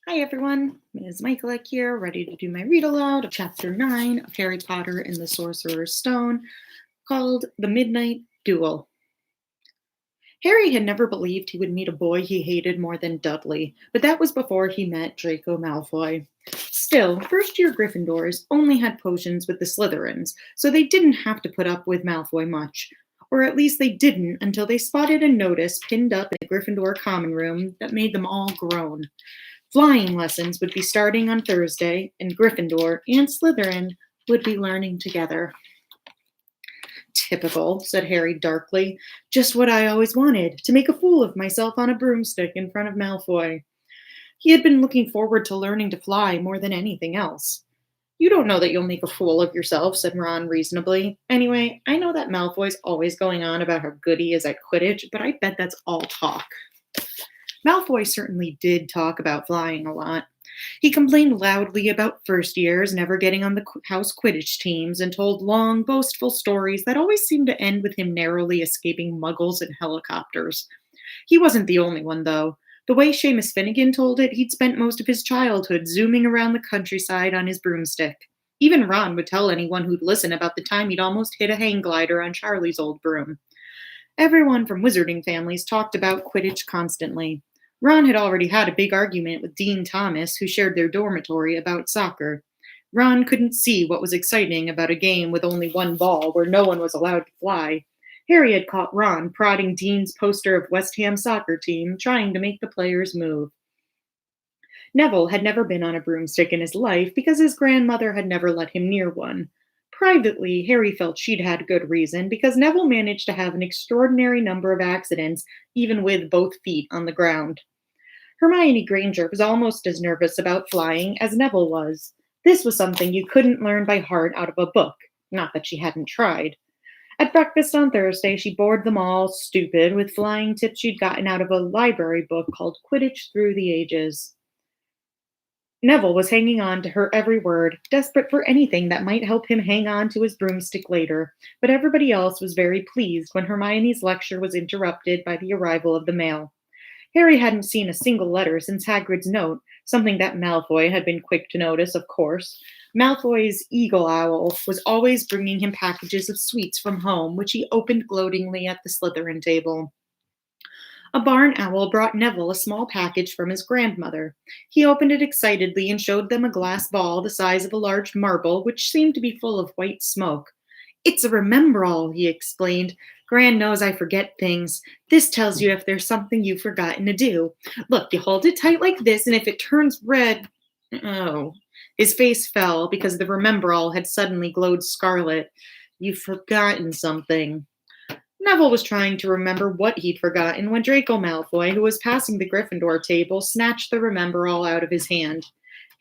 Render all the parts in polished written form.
Hi everyone, Ms. Michalek here, ready to do my read aloud of Chapter 9 of Harry Potter and the Sorcerer's Stone, called The Midnight Duel. Harry had never believed he would meet a boy he hated more than Dudley, but that was before he met Draco Malfoy. Still, first-year Gryffindors only had potions with the Slytherins, so they didn't have to put up with Malfoy much. Or at least they didn't until they spotted a notice pinned up in the Gryffindor common room that made them all groan. Flying lessons would be starting on Thursday, and Gryffindor and Slytherin would be learning together. Typical, said Harry darkly. Just what I always wanted, to make a fool of myself on a broomstick in front of Malfoy. He had been looking forward to learning to fly more than anything else. You don't know that you'll make a fool of yourself, said Ron reasonably. Anyway, I know that Malfoy's always going on about how good he is at Quidditch, but I bet that's all talk. Malfoy certainly did talk about flying a lot. He complained loudly about first years never getting on the house Quidditch teams and told long, boastful stories that always seemed to end with him narrowly escaping muggles and helicopters. He wasn't the only one, though. The way Seamus Finnegan told it, he'd spent most of his childhood zooming around the countryside on his broomstick. Even Ron would tell anyone who'd listen about the time he'd almost hit a hang glider on Charlie's old broom. Everyone from wizarding families talked about Quidditch constantly. Ron had already had a big argument with Dean Thomas, who shared their dormitory, about soccer. Ron couldn't see what was exciting about a game with only one ball where no one was allowed to fly. Harry had caught Ron prodding Dean's poster of West Ham soccer team, trying to make the players move. Neville had never been on a broomstick in his life because his grandmother had never let him near one. Privately, Harry felt she'd had good reason because Neville managed to have an extraordinary number of accidents, even with both feet on the ground. Hermione Granger was almost as nervous about flying as Neville was. This was something you couldn't learn by heart out of a book, not that she hadn't tried. At breakfast on Thursday, she bored them all stupid with flying tips she'd gotten out of a library book called Quidditch Through the Ages. Neville was hanging on to her every word, desperate for anything that might help him hang on to his broomstick later, but everybody else was very pleased when Hermione's lecture was interrupted by the arrival of the mail. Harry hadn't seen a single letter since Hagrid's note, something that Malfoy had been quick to notice, of course. Malfoy's eagle owl was always bringing him packages of sweets from home, which he opened gloatingly at the Slytherin table. A barn owl brought Neville a small package from his grandmother. He opened it excitedly and showed them a glass ball the size of a large marble, which seemed to be full of white smoke. It's a remember-all, he explained. Gran knows I forget things. This tells you if there's something you've forgotten to do. Look, you hold it tight like this, and if it turns red... Oh. His face fell because the remember-all had suddenly glowed scarlet. You've forgotten something. Neville was trying to remember what he'd forgotten when Draco Malfoy, who was passing the Gryffindor table, snatched the remember-all out of his hand.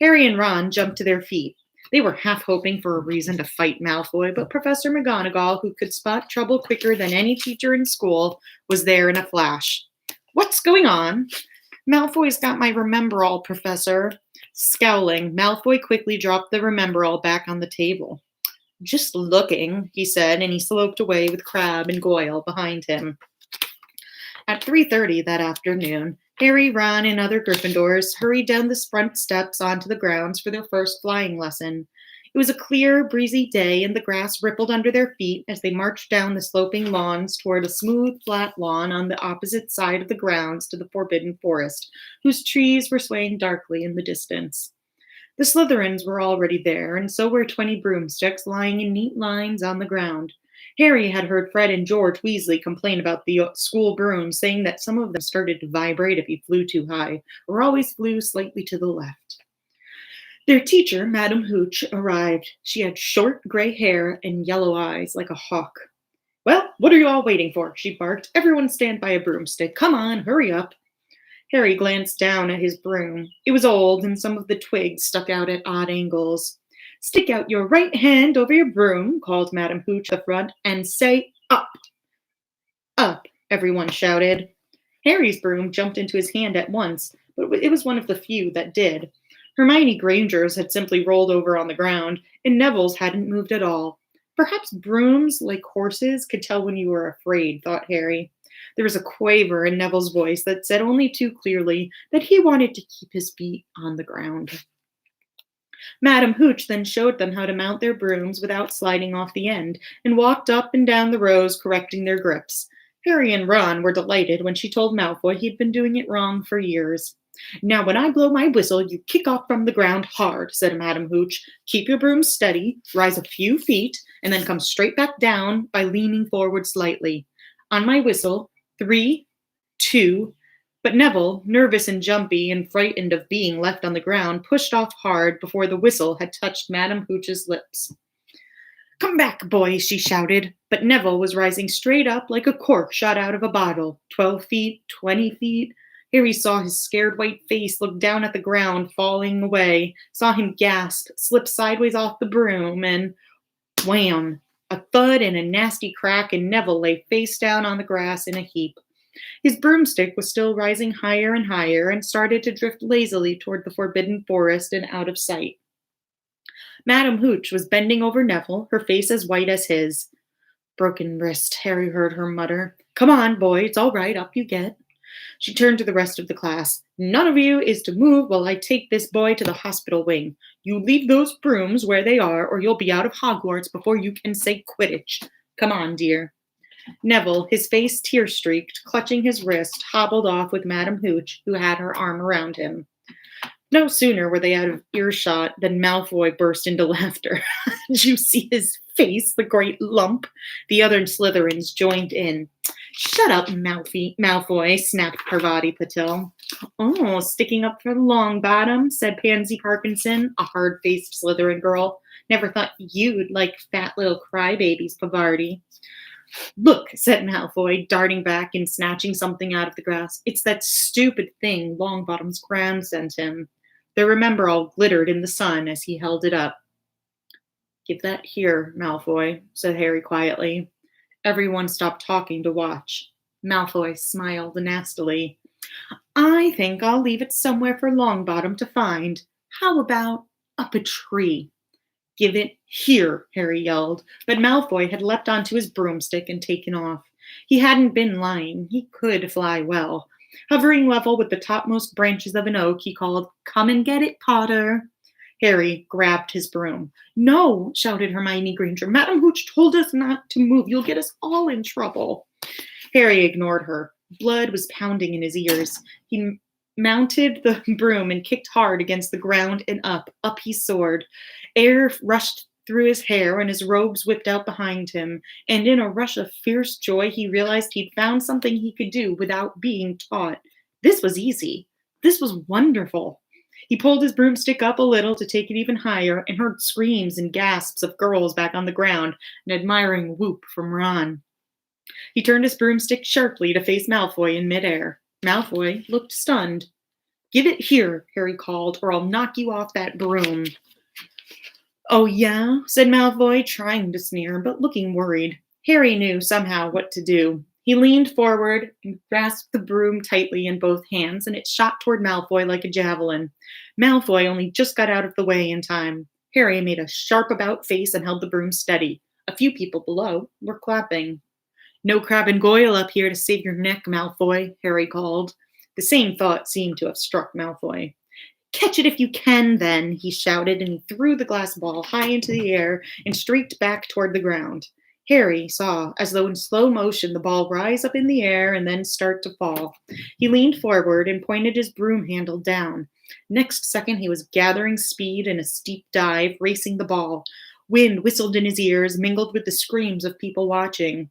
Harry and Ron jumped to their feet. They were half hoping for a reason to fight Malfoy, but Professor McGonagall, who could spot trouble quicker than any teacher in school, was there in a flash. What's going on? Malfoy's got my remember-all, Professor. Scowling, Malfoy quickly dropped the remember-all back on the table. Just looking, he said, and he sloped away with Crabbe and Goyle behind him. At 3:30 that afternoon, Harry, Ron, and other Gryffindors hurried down the front steps onto the grounds for their first flying lesson. It was a clear, breezy day, and the grass rippled under their feet as they marched down the sloping lawns toward a smooth, flat lawn on the opposite side of the grounds to the Forbidden Forest, whose trees were swaying darkly in the distance. The Slytherins were already there, and so were 20 broomsticks lying in neat lines on the ground. Harry had heard Fred and George Weasley complain about the school brooms, saying that some of them started to vibrate if he flew too high, or always flew slightly to the left. Their teacher, Madame Hooch, arrived. She had short gray hair and yellow eyes like a hawk. Well, what are you all waiting for? She barked. Everyone stand by a broomstick. Come on, hurry up. Harry glanced down at his broom. It was old, and some of the twigs stuck out at odd angles. Stick out your right hand over your broom, called Madame Hooch at the front, and say up. Up, everyone shouted. Harry's broom jumped into his hand at once, but it was one of the few that did. Hermione Granger's had simply rolled over on the ground, and Neville's hadn't moved at all. Perhaps brooms, like horses, could tell when you were afraid, thought Harry. There was a quaver in Neville's voice that said only too clearly that he wanted to keep his feet on the ground. Madam Hooch then showed them how to mount their brooms without sliding off the end, and walked up and down the rows correcting their grips. Harry and Ron were delighted when she told Malfoy he'd been doing it wrong for years. Now, when I blow my whistle, you kick off from the ground hard, said Madam Hooch. Keep your broom steady, rise a few feet, and then come straight back down by leaning forward slightly. On my whistle, 3, 2, but Neville, nervous and jumpy and frightened of being left on the ground, pushed off hard before the whistle had touched Madam Hooch's lips. Come back, boys, she shouted, but Neville was rising straight up like a cork shot out of a bottle. 12 feet, 20 feet. Harry saw his scared white face look down at the ground, falling away, saw him gasp, slip sideways off the broom, and wham! A thud and a nasty crack, and Neville lay face down on the grass in a heap. His broomstick was still rising higher and higher and started to drift lazily toward the forbidden forest and out of sight. Madam Hooch was bending over Neville, her face as white as his. Broken wrist, Harry heard her mutter. Come on, boy, it's all right, up you get. She turned to the rest of the class. None of you is to move while I take this boy to the hospital wing. You leave those brooms where they are, or you'll be out of Hogwarts before you can say Quidditch. Come on, dear. Neville, his face tear-streaked, clutching his wrist, hobbled off with Madam Hooch, who had her arm around him. No sooner were they out of earshot than Malfoy burst into laughter. Did you see his face, the great lump? The other Slytherins joined in. Shut up, Malfoy, snapped Parvati Patil. Oh, sticking up for the Longbottom, said Pansy Parkinson, a hard-faced Slytherin girl. Never thought you'd like fat little crybabies, Parvati. Look, said Malfoy, darting back and snatching something out of the grass. It's that stupid thing Longbottom's gran sent him. Their remember all glittered in the sun as he held it up. Give that here, Malfoy, said Harry quietly. Everyone stopped talking to watch. Malfoy smiled nastily. I think I'll leave it somewhere for Longbottom to find. How about up a tree? Give it here, Harry yelled, but Malfoy had leapt onto his broomstick and taken off. He hadn't been lying. He could fly well. Hovering level with the topmost branches of an oak, he called, Come and get it, Potter. Harry grabbed his broom. No, shouted Hermione Granger. Madam Hooch told us not to move. You'll get us all in trouble. Harry ignored her. Blood was pounding in his ears. He mounted the broom and kicked hard against the ground and up. Up he soared. Air rushed through his hair and his robes whipped out behind him. And in a rush of fierce joy, he realized he'd found something he could do without being taught. This was easy. This was wonderful. He pulled his broomstick up a little to take it even higher and heard screams and gasps of girls back on the ground, an admiring whoop from Ron. He turned his broomstick sharply to face Malfoy in midair. Malfoy looked stunned. Give it here, Harry called, or I'll knock you off that broom. Oh, yeah, said Malfoy, trying to sneer, but looking worried. Harry knew somehow what to do. He leaned forward and grasped the broom tightly in both hands, and it shot toward Malfoy like a javelin. Malfoy only just got out of the way in time. Harry made a sharp-about face and held the broom steady. A few people below were clapping. No Crabbe and Goyle up here to save your neck, Malfoy, Harry called. The same thought seemed to have struck Malfoy. Catch it if you can, then, he shouted, and he threw the glass ball high into the air and streaked back toward the ground. Harry saw, as though in slow motion, the ball rise up in the air and then start to fall. He leaned forward and pointed his broom handle down. Next second, he was gathering speed in a steep dive, racing the ball. Wind whistled in his ears, mingled with the screams of people watching.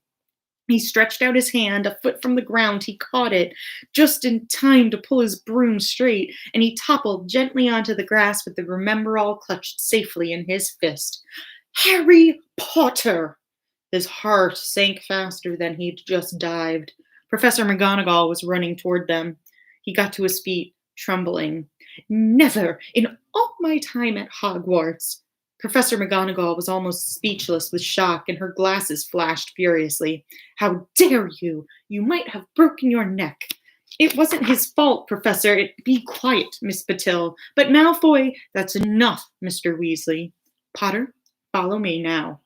He stretched out his hand, a foot from the ground. He caught it just in time to pull his broom straight, and he toppled gently onto the grass with the Remember-All clutched safely in his fist. Harry Potter! His heart sank faster than he'd just dived. Professor McGonagall was running toward them. He got to his feet, trembling. Never in all my time at Hogwarts. Professor McGonagall was almost speechless with shock, and her glasses flashed furiously. How dare you? You might have broken your neck. It wasn't his fault, Professor. Be quiet, Miss Patil. But Malfoy, that's enough, Mr. Weasley. Potter, follow me now.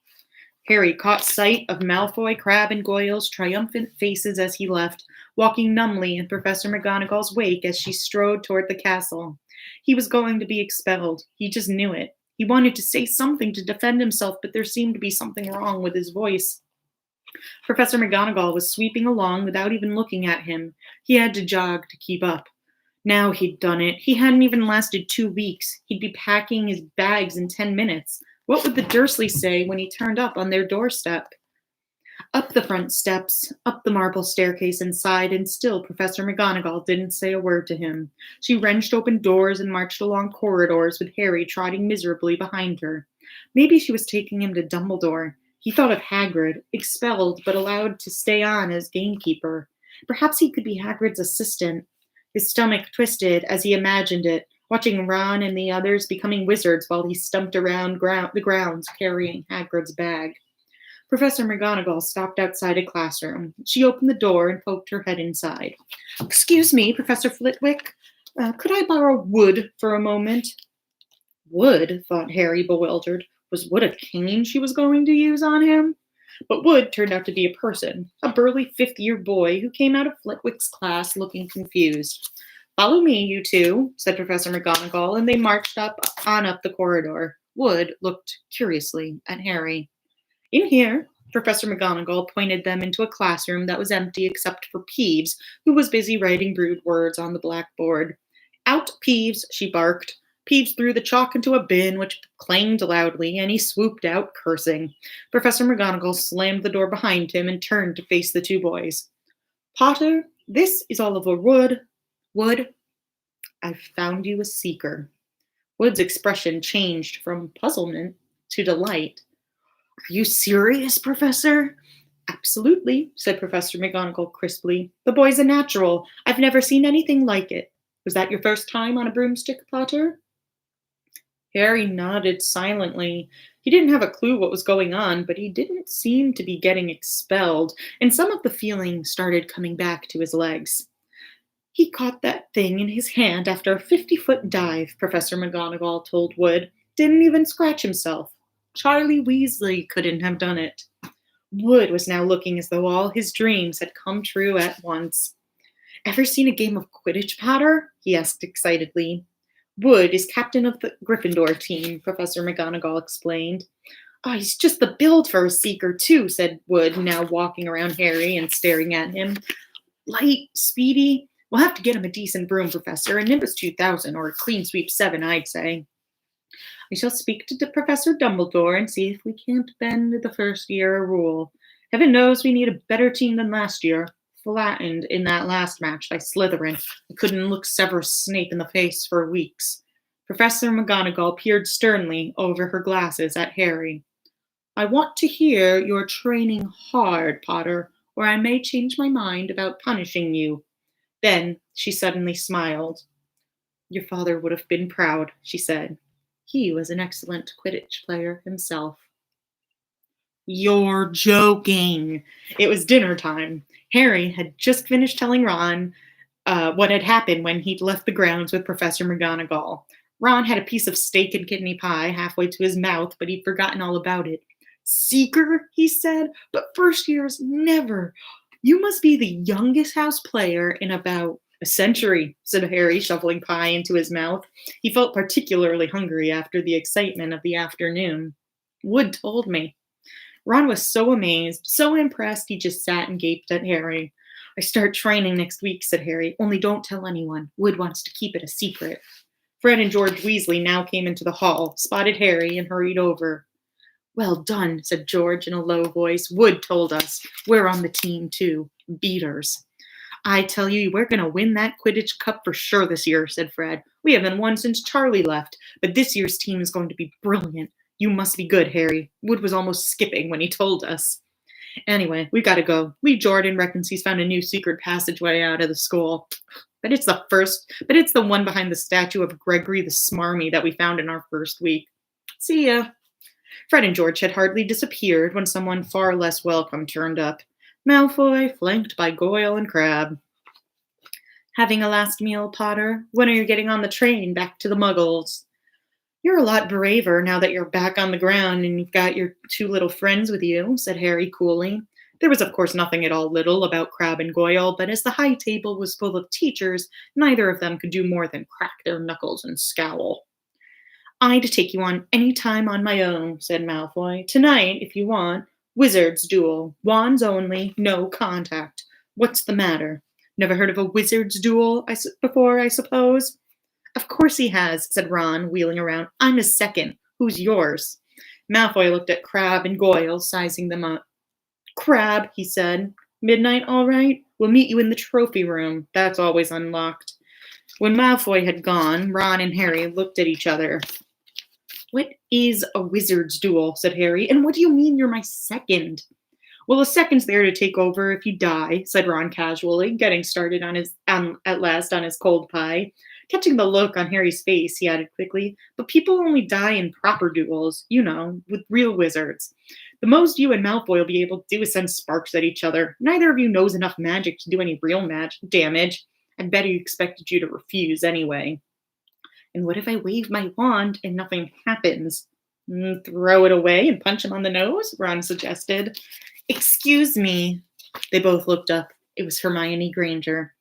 Harry caught sight of Malfoy, Crabbe, and Goyle's triumphant faces as he left, walking numbly in Professor McGonagall's wake as she strode toward the castle. He was going to be expelled. He just knew it. He wanted to say something to defend himself, but there seemed to be something wrong with his voice. Professor McGonagall was sweeping along without even looking at him. He had to jog to keep up. Now he'd done it. He hadn't even lasted 2 weeks. He'd be packing his bags in 10 minutes. What would the Dursleys say when he turned up on their doorstep? Up the front steps, up the marble staircase inside, and still Professor McGonagall didn't say a word to him. She wrenched open doors and marched along corridors with Harry trotting miserably behind her. Maybe she was taking him to Dumbledore. He thought of Hagrid, expelled but allowed to stay on as gamekeeper. Perhaps he could be Hagrid's assistant. His stomach twisted as he imagined it, watching Ron and the others becoming wizards while he stumped around the grounds carrying Hagrid's bag. Professor McGonagall stopped outside a classroom. She opened the door and poked her head inside. "Excuse me, Professor Flitwick. Could I borrow Wood for a moment?" Wood, thought Harry, bewildered. Was Wood a cane she was going to use on him? But Wood turned out to be a person, a burly fifth-year boy who came out of Flitwick's class looking confused. "Follow me, you two," said Professor McGonagall, and they marched up the corridor. Wood looked curiously at Harry. "In here," Professor McGonagall pointed them into a classroom that was empty except for Peeves, who was busy writing rude words on the blackboard. "Out, Peeves," she barked. Peeves threw the chalk into a bin, which clanged loudly, and he swooped out, cursing. Professor McGonagall slammed the door behind him and turned to face the two boys. "Potter, this is Oliver Wood. Wood, I've found you a seeker." Wood's expression changed from puzzlement to delight. "Are you serious, Professor?" "Absolutely," said Professor McGonagall crisply. "The boy's a natural. I've never seen anything like it. Was that your first time on a broomstick, Potter?" Harry nodded silently. He didn't have a clue what was going on, but he didn't seem to be getting expelled, and some of the feeling started coming back to his legs. "He caught that thing in his hand after a 50-foot dive," Professor McGonagall told Wood. "Didn't even scratch himself. Charlie Weasley couldn't have done it." Wood was now looking as though all his dreams had come true at once. "Ever seen a game of Quidditch, Potter?" he asked excitedly. "Wood is captain of the Gryffindor team," Professor McGonagall explained. "Oh, he's just the build for a seeker, too," said Wood, now walking around Harry and staring at him. "Light, speedy. We'll have to get him a decent broom, Professor, a Nimbus 2000 or a Clean Sweep 7, I'd say." "I shall speak to Professor Dumbledore and see if we can't bend the first year rule. Heaven knows we need a better team than last year. Flattened in that last match by Slytherin. I couldn't look Severus Snape in the face for weeks." Professor McGonagall peered sternly over her glasses at Harry. "I want to hear you're training hard, Potter, or I may change my mind about punishing you." Then she suddenly smiled. "Your father would have been proud," she said. "He was an excellent Quidditch player himself." "You're joking." It was dinner time. Harry had just finished telling Ron what had happened when he'd left the grounds with Professor McGonagall. Ron had a piece of steak and kidney pie halfway to his mouth, but he'd forgotten all about it. "Seeker," he said, "but first years never. You must be the youngest house player in about a century," said Harry, shoveling pie into his mouth. He felt particularly hungry after the excitement of the afternoon. "Wood told me." Ron was so amazed, so impressed, he just sat and gaped at Harry. "I start training next week," said Harry. "Only don't tell anyone. Wood wants to keep it a secret." Fred and George Weasley now came into the hall, spotted Harry, and hurried over. "Well done," said George in a low voice. "Wood told us. We're on the team, too. Beaters." "I tell you, we're going to win that Quidditch Cup for sure this year," said Fred. "We haven't won since Charlie left, but this year's team is going to be brilliant. You must be good, Harry." Wood was almost skipping when he told us. "Anyway, we gotta go. Lee Jordan reckons he's found a new secret passageway out of the school. But it's the one behind the statue of Gregory the Smarmy that we found in our first week. See ya." Fred and George had hardly disappeared when someone far less welcome turned up. Malfoy, flanked by Goyle and Crabbe. "Having a last meal, Potter? When are you getting on the train back to the Muggles?" You're a lot braver now that you're back on the ground and you've got your two little friends with you, said Harry coolly. There was, of course, nothing at all little about Crabbe and Goyle, but as the high table was full of teachers, neither of them could do more than crack their knuckles and scowl. I'd take you on any time on my own, said Malfoy. Tonight, if you want. Wizard's duel. Wands only, no contact. What's the matter? Never heard of a wizard's duel before, I suppose? Of course he has, said Ron, wheeling around. I'm his second. Who's yours? Malfoy looked at Crabbe and Goyle, sizing them up. Crabbe, he said. Midnight, all right? We'll meet you in the trophy room. That's always unlocked. When Malfoy had gone, Ron and Harry looked at each other. What is a wizard's duel? Said Harry. And what do you mean you're my second? Well, a second's there to take over if you die, said Ron casually, getting started on his at last on his cold pie. Catching the look on Harry's face, he added quickly, but people only die in proper duels, you know, with real wizards. The most you and Malfoy will be able to do is send sparks at each other. Neither of you knows enough magic to do any real damage. I bet he expected you to refuse anyway. And what if I wave my wand and nothing happens? Throw it away and punch him on the nose? Ron suggested. Excuse me. They both looked up. It was Hermione Granger.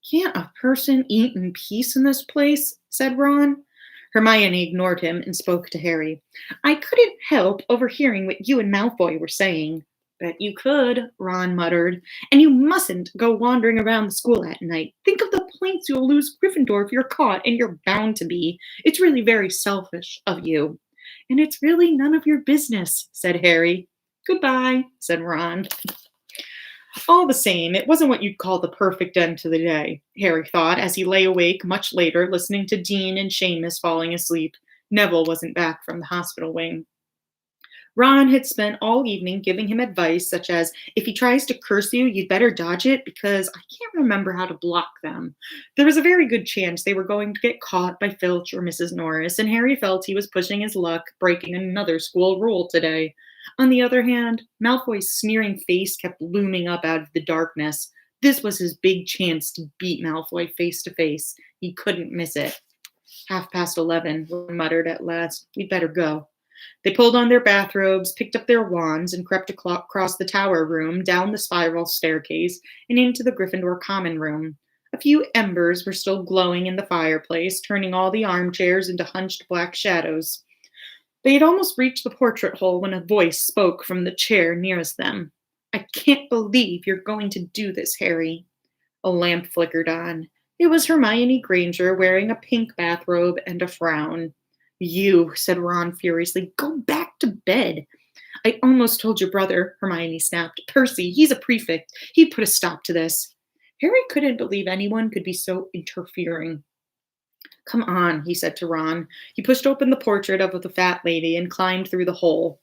Can't a person eat in peace in this place? Said Ron. Hermione ignored him and spoke to Harry. I couldn't help overhearing what you and Malfoy were saying. Bet you could, Ron muttered. And you mustn't go wandering around the school at night. Think of the points you'll lose Gryffindor if you're caught, and you're bound to be. It's really very selfish of you. And it's really none of your business, said Harry. Goodbye, said Ron. All the same, it wasn't what you'd call the perfect end to the day, Harry thought as he lay awake much later listening to Dean and Seamus falling asleep. Neville wasn't back from the hospital wing. Ron had spent all evening giving him advice such as, if he tries to curse you, you'd better dodge it because I can't remember how to block them. There was a very good chance they were going to get caught by Filch or Mrs. Norris, and Harry felt he was pushing his luck, breaking another school rule today. On the other hand, Malfoy's sneering face kept looming up out of the darkness. This was his big chance to beat Malfoy face to face. He couldn't miss it. 11:30, Ron muttered at last. We'd better go. They pulled on their bathrobes, picked up their wands, and crept across the tower room, down the spiral staircase, and into the Gryffindor common room. A few embers were still glowing in the fireplace, turning all the armchairs into hunched black shadows. They had almost reached the portrait hole when a voice spoke from the chair nearest them. I can't believe you're going to do this, Harry. A lamp flickered on. It was Hermione Granger wearing a pink bathrobe and a frown. You, said Ron furiously, go back to bed. I almost told your brother, Hermione snapped. Percy, he's a prefect. He'd put a stop to this. Harry couldn't believe anyone could be so interfering. Come on, he said to Ron. He pushed open the portrait of the fat lady and climbed through the hole.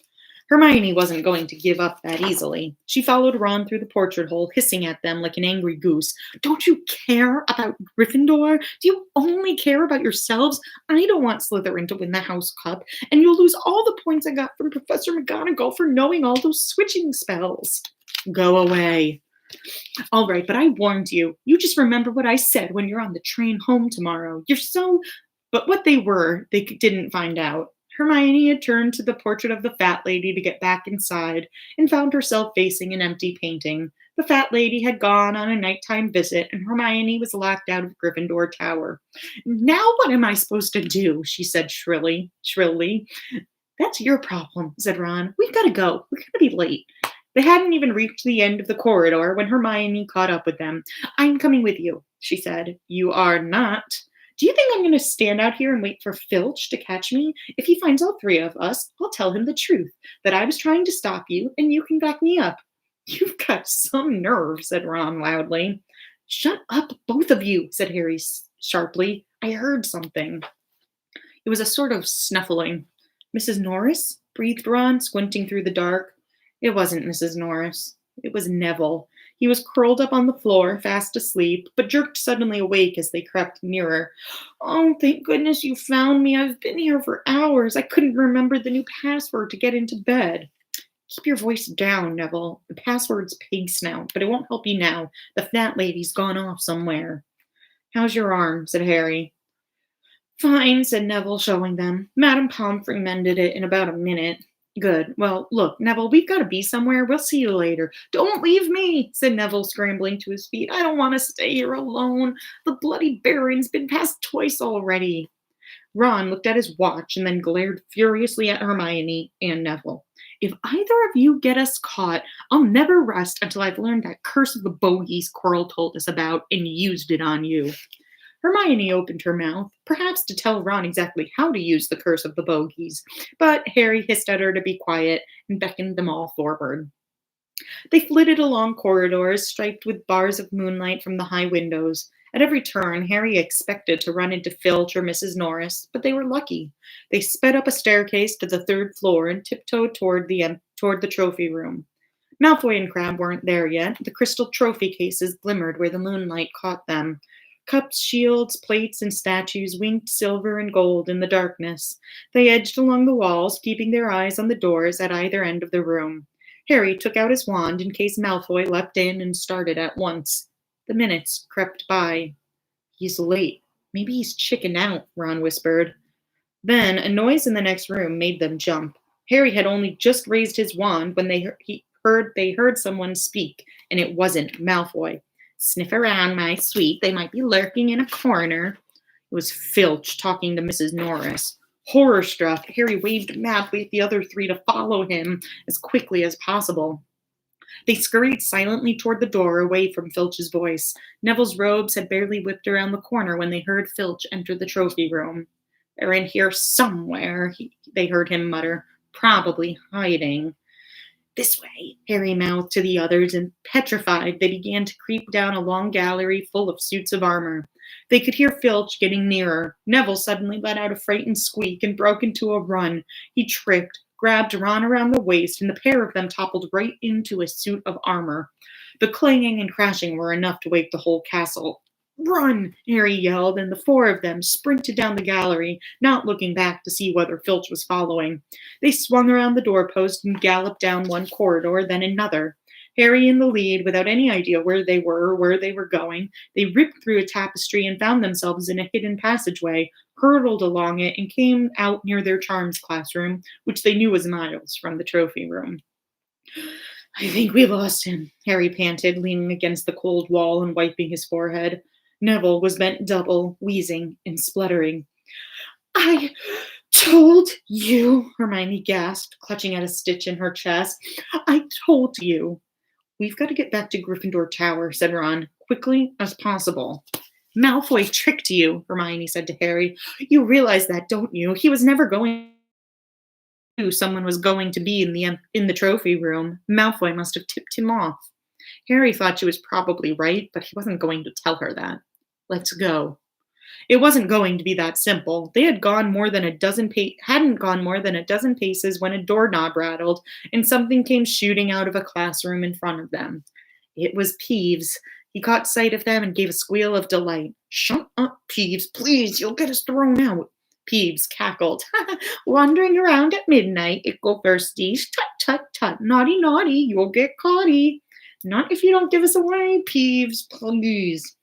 Hermione wasn't going to give up that easily. She followed Ron through the portrait hole, hissing at them like an angry goose. Don't you care about Gryffindor? Do you only care about yourselves? I don't want Slytherin to win the House Cup, and you'll lose all the points I got from Professor McGonagall for knowing all those switching spells. Go away. All right, but I warned you. You just remember what I said when you're on the train home tomorrow. You're so... But what they were, they didn't find out. Hermione had turned to the portrait of the fat lady to get back inside and found herself facing an empty painting. The fat lady had gone on a nighttime visit, and Hermione was locked out of Gryffindor Tower. Now what am I supposed to do? She said shrilly. That's your problem, said Ron. We've got to go. We're going to be late. They hadn't even reached the end of the corridor when Hermione caught up with them. I'm coming with you, she said. You are not. Do you think I'm going to stand out here and wait for Filch to catch me? If he finds all three of us, I'll tell him the truth, that I was trying to stop you, and you can back me up. You've got some nerve, said Ron loudly. Shut up, both of you, said Harry sharply. I heard something. It was a sort of snuffling. Mrs. Norris? Breathed Ron, squinting through the dark. It wasn't Mrs. Norris. It was Neville. He was curled up on the floor, fast asleep, but jerked suddenly awake as they crept nearer. Oh, thank goodness you found me. I've been here for hours. I couldn't remember the new password to get into bed. Keep your voice down, Neville. The password's pig snout, but it won't help you now. The fat lady's gone off somewhere. How's your arm? Said Harry. Fine, said Neville, showing them. Madame Pomfrey mended it in about a minute. Good. Well, look, Neville, we've got to be somewhere. We'll see you later. Don't leave me, said Neville, scrambling to his feet. I don't want to stay here alone. The bloody Baron's been passed twice already. Ron looked at his watch and then glared furiously at Hermione and Neville. If either of you get us caught, I'll never rest until I've learned that curse of the bogies Quirrell told us about and used it on you. Hermione opened her mouth, perhaps to tell Ron exactly how to use the curse of the bogies, but Harry hissed at her to be quiet and beckoned them all forward. They flitted along corridors striped with bars of moonlight from the high windows. At every turn, Harry expected to run into Filch or Mrs. Norris, but they were lucky. They sped up a staircase to the third floor and tiptoed toward the trophy room. Malfoy and Crabbe weren't there yet. The crystal trophy cases glimmered where the moonlight caught them. Cups, shields, plates, and statues winked silver and gold in the darkness. They edged along the walls, keeping their eyes on the doors at either end of the room. Harry took out his wand in case Malfoy leapt in and started at once. The minutes crept by. He's late. Maybe he's chickened out, Ron whispered. Then a noise in the next room made them jump. Harry had only just raised his wand when they heard someone speak, and it wasn't Malfoy. Sniff around, my sweet. They might be lurking in a corner. It was Filch talking to Mrs. Norris. Horror-struck, Harry waved madly at the other three to follow him as quickly as possible. They scurried silently toward the door, away from Filch's voice. Neville's robes had barely whipped around the corner when they heard Filch enter the trophy room. They're in here somewhere, they heard him mutter. Probably hiding. This way, Harry mouthed to the others, and petrified, they began to creep down a long gallery full of suits of armor. They could hear Filch getting nearer. Neville suddenly let out a frightened squeak and broke into a run. He tripped, grabbed Ron around the waist, and the pair of them toppled right into a suit of armor. The clanging and crashing were enough to wake the whole castle. Run! Harry yelled, and the four of them sprinted down the gallery, not looking back to see whether Filch was following. They swung around the doorpost and galloped down one corridor, then another. Harry in the lead, without any idea where they were or where they were going, they ripped through a tapestry and found themselves in a hidden passageway, hurtled along it, and came out near their charms classroom, which they knew was miles from the trophy room. I think we lost him, Harry panted, leaning against the cold wall and wiping his forehead. Neville was bent double, wheezing and spluttering. I told you, Hermione gasped, clutching at a stitch in her chest. I told you. We've got to get back to Gryffindor Tower, said Ron, quickly as possible. Malfoy tricked you, Hermione said to Harry. You realize that, don't you? He was never going to. Someone was going to be in the trophy room. Malfoy must have tipped him off. Harry thought she was probably right, but he wasn't going to tell her that. Let's go. It wasn't going to be that simple. They had gone more than a dozen hadn't gone more than a dozen paces when a doorknob rattled and something came shooting out of a classroom in front of them. It was Peeves. He caught sight of them and gave a squeal of delight. Shut up, Peeves, please, you'll get us thrown out. Peeves cackled. Wandering around at midnight, ickle firsties. Tut, tut, tut, naughty, naughty, you'll get caughty. Not if you don't give us away, Peeves, please.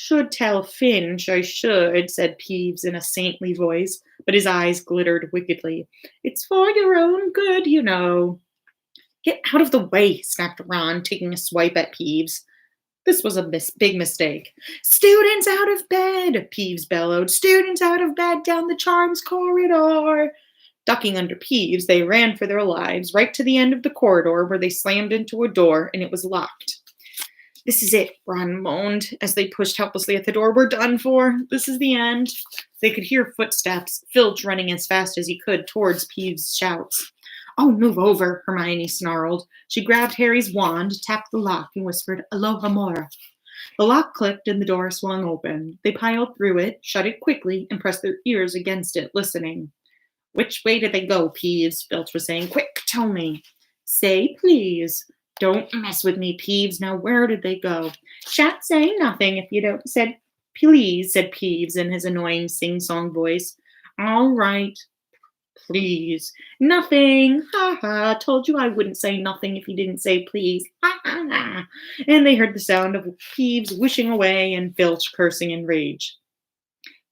Should tell Finch, I should, said Peeves in a saintly voice, but his eyes glittered wickedly. It's for your own good, you know. Get out of the way, snapped Ron, taking a swipe at Peeves. This was a big mistake. Students out of bed, Peeves bellowed. Students out of bed down the charms corridor. Ducking under Peeves, they ran for their lives, right to the end of the corridor where they slammed into a door, and it was locked. This is it, Ron moaned as they pushed helplessly at the door. We're done for. This is the end. They could hear footsteps, Filch running as fast as he could towards Peeves' shouts. Oh, move over, Hermione snarled. She grabbed Harry's wand, tapped the lock, and whispered, Aloha Mora. The lock clicked and the door swung open. They piled through it, shut it quickly, and pressed their ears against it, listening. Which way did they go, Peeves? Filch was saying. Quick, tell me. Say please. Don't mess with me, Peeves. Now where did they go? Shan't say nothing if you don't said please, said Peeves in his annoying sing-song voice. All right. Please. Nothing. Ha ha. Told you I wouldn't say nothing if you didn't say please. Ha ha ha. And they heard the sound of Peeves wishing away and Filch cursing in rage.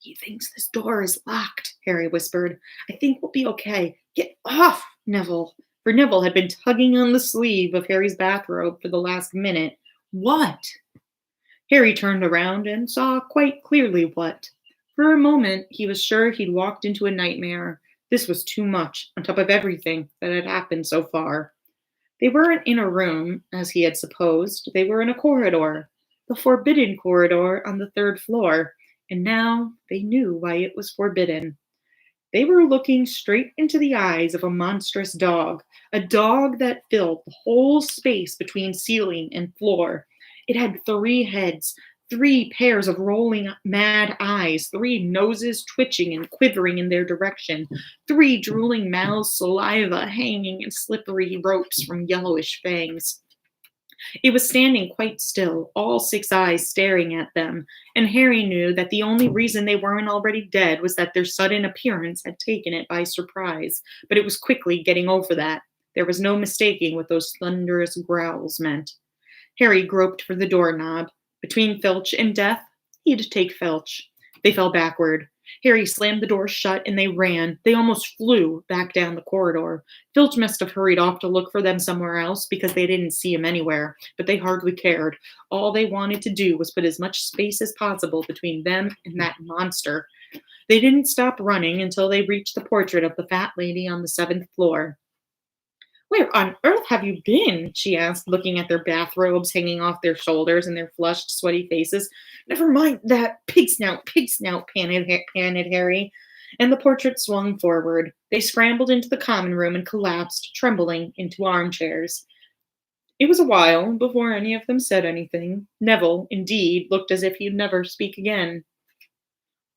He thinks this door is locked, Harry whispered. I think we'll be okay. Get off, Neville. For Neville had been tugging on the sleeve of Harry's bathrobe for the last minute. What? Harry turned around and saw quite clearly what. For a moment, he was sure he'd walked into a nightmare. This was too much, on top of everything that had happened so far. They weren't in a room, as he had supposed. They were in a corridor, the forbidden corridor on the third floor, and now they knew why it was forbidden. They were looking straight into the eyes of a dog that filled the whole space between ceiling and floor. It had three heads, three pairs of rolling mad eyes, three noses twitching and quivering in their direction, three drooling mouths, saliva hanging in slippery ropes from yellowish fangs. It was standing quite still, all six eyes staring at them, and Harry knew that the only reason they weren't already dead was that their sudden appearance had taken it by surprise, but it was quickly getting over that. There was no mistaking what those thunderous growls meant. Harry groped for the doorknob. Between Filch and death, he'd take Filch. They fell backward. Harry slammed the door shut and they ran. They almost flew back down the corridor. Filch must have hurried off to look for them somewhere else because they didn't see him anywhere, but they hardly cared. All they wanted to do was put as much space as possible between them and that monster. They didn't stop running until they reached the portrait of the fat lady on the seventh floor. Where on earth have you been? She asked, looking at their bathrobes hanging off their shoulders and their flushed, sweaty faces. Never mind that. Pig snout, panted Harry. And the portrait swung forward. They scrambled into the common room and collapsed, trembling, into armchairs. It was a while before any of them said anything. Neville, indeed, looked as if he'd never speak again.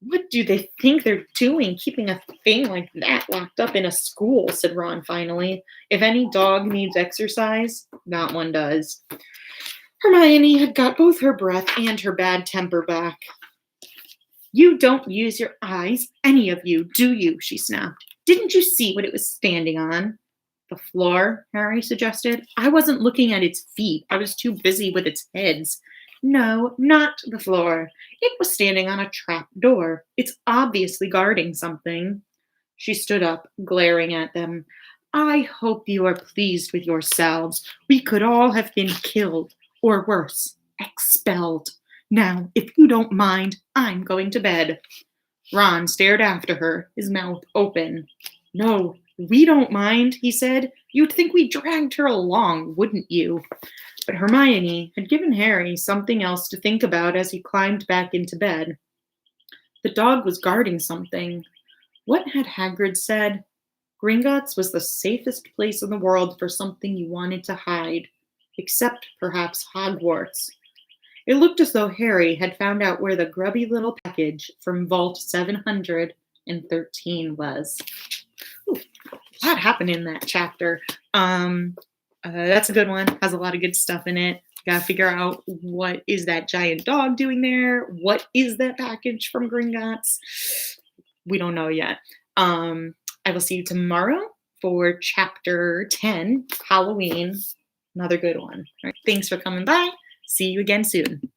What do they think they're doing, keeping a thing like that locked up in a school? Said Ron finally. If any dog needs exercise, that one does. Hermione had got both her breath and her bad temper back. You don't use your eyes, any of you, do you? She snapped. Didn't you see what it was standing on? The floor, Harry suggested. I wasn't looking at its feet. I was too busy with its heads. No, not the floor. It was standing on a trap door. It's obviously guarding something. She stood up, glaring at them. I hope you are pleased with yourselves. We could all have been killed, or worse, expelled. Now, if you don't mind, I'm going to bed. Ron stared after her, his mouth open. No, we don't mind, he said. You'd think we dragged her along, wouldn't you? But Hermione had given Harry something else to think about as he climbed back into bed. The dog was guarding something. What had Hagrid said? Gringotts was the safest place in the world for something you wanted to hide, except perhaps Hogwarts. It looked as though Harry had found out where the grubby little package from Vault 713 was. Ooh, a lot happened in that chapter. That's a good one. Has a lot of good stuff in it. Gotta figure out what is that giant dog doing there? What is that package from Gringotts? We don't know yet. I will see you tomorrow for chapter 10, Halloween. Another good one. All right, thanks for coming by. See you again soon.